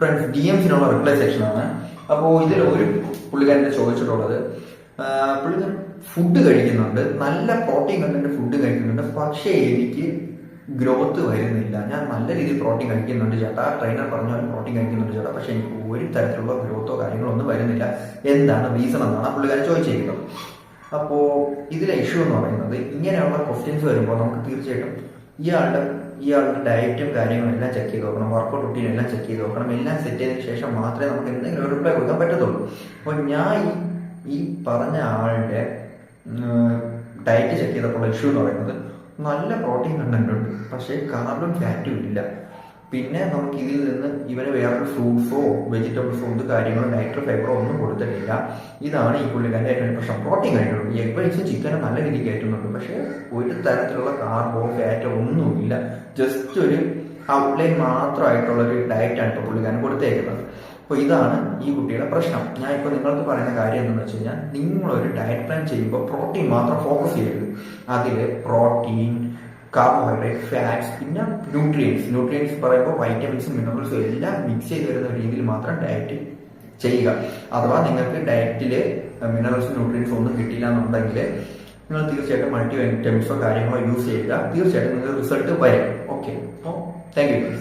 Friends, DMസിനുള്ള reply സെക്ഷനാണ്. അപ്പോൾ ഇതിൽ ഒരു പുള്ളിക്കാരൻ്റെ ചോദിച്ചിട്ടുള്ളത്, പുള്ളിക്കാരൻ ഫുഡ് കഴിക്കുന്നുണ്ട്, നല്ല പ്രോട്ടീൻ കണ്ടന്റ് ഫുഡ് കഴിക്കുന്നുണ്ട്, പക്ഷേ എനിക്ക് ഗ്രോത്ത് വരുന്നില്ല. ഞാൻ നല്ല രീതിയിൽ പ്രോട്ടീൻ കഴിക്കുന്നുണ്ട് ചേട്ടാ, ട്രെയിനർ പറഞ്ഞ പ്രോട്ടീൻ കഴിക്കുന്നുണ്ട് ചേട്ടാ, പക്ഷെ എനിക്ക് ഒരു തരത്തിലുള്ള ഗ്രോത്തോ കാര്യങ്ങളോ ഒന്നും വരുന്നില്ല, എന്താണ് റീസൺ എന്നാണ് പുള്ളിക്കാരൻ ചോദിച്ചിരിക്കുന്നത്. അപ്പോൾ ഇതിലെ ഇഷ്യൂ എന്ന് പറയുന്നത്, ഇങ്ങനെയുള്ള ക്വസ്റ്റ്യൻസ് വരുമ്പോൾ നമുക്ക് തീർച്ചയായിട്ടും ഇയാളുടെ ഡയറ്റും കാര്യങ്ങളും എല്ലാം ചെക്ക് ചെയ്ത് നോക്കണം, വർക്കൗട്ട് റുട്ടീൻ എല്ലാം ചെക്ക് ചെയ്ത് നോക്കണം. എല്ലാം സെറ്റ് ചെയ്തതിന് ശേഷം മാത്രമേ നമുക്ക് എന്തെങ്കിലും ഒരു റിപ്ലൈ കൊടുക്കാൻ പറ്റത്തുള്ളൂ. അപ്പോൾ ഞാൻ ഈ പറഞ്ഞ ആളുടെ ഡയറ്റ് ചെക്ക് ചെയ്തപ്പോൾ ഇഷ്യൂ എന്ന് പറയുന്നത്, നല്ല പ്രോട്ടീൻ കണ്ടന്റ് ഉണ്ട്, പക്ഷേ കാർബൺ ഫാറ്റും ഇല്ല. പിന്നെ നമുക്ക് ഇതിൽ നിന്ന് ഇവന് വേറൊരു ഫ്രൂട്ട്സോ വെജിറ്റബിൾസോ ഒന്നും കാര്യങ്ങളോ ഡയറ്ററി ഫൈബറോ ഒന്നും കൊടുത്തിട്ടില്ല. ഇതാണ് ഈ പുള്ളിക്കാരൻ്റെ ഏറ്റവും വലിയ പ്രശ്നം. പ്രോട്ടീൻ കഴിക്കുന്നുണ്ട്, എഗ് വൈസും ചിക്കനും നല്ല രീതിക്ക് കയറ്റുന്നുണ്ട്, പക്ഷേ ഒരു തരത്തിലുള്ള കാർബോ ഫാറ്റോ ഒന്നുമില്ല. ജസ്റ്റ് ഒരു ഔട്ട്ലൈൻ മാത്രമായിട്ടുള്ള ഒരു ഡയറ്റാണ് ഇപ്പോൾ പുള്ളിക്കാരൻ കൊടുത്തേക്കുന്നത്. അപ്പോൾ ഇതാണ് ഈ കുട്ടിയുടെ പ്രശ്നം. ഞാൻ ഇപ്പോൾ നിങ്ങൾക്ക് പറയുന്ന കാര്യം എന്താണെന്ന് വെച്ച് കഴിഞ്ഞാൽ, നിങ്ങളൊരു ഡയറ്റ് പ്ലാൻ ചെയ്യുമ്പോൾ പ്രോട്ടീൻ മാത്രം ഫോക്കസ് ചെയ്യരുത്. അതിൽ പ്രോട്ടീൻ, കാർബോഹൈഡ്രേറ്റ്, ഫാറ്റ്സ്, പിന്നെ ന്യൂട്രിയൻസ് പറയുമ്പോൾ വൈറ്റമിൻസും മിനറൽസും എല്ലാം മിക്സ് ചെയ്ത് വരുന്ന രീതിയിൽ മാത്രം ഡയറ്റ് ചെയ്യുക. അഥവാ നിങ്ങൾക്ക് ഡയറ്റിൽ മിനറൽസും ന്യൂട്രിയൻസും ഒന്നും കിട്ടില്ല എന്നുണ്ടെങ്കിൽ നിങ്ങൾ തീർച്ചയായിട്ടും മൾട്ടി വൈറ്റമിൻസോ കാര്യങ്ങളോ യൂസ് ചെയ്യുക. തീർച്ചയായിട്ടും നിങ്ങൾക്ക് റിസൾട്ട് വരും. ഓക്കെ, അപ്പോൾ താങ്ക് യു.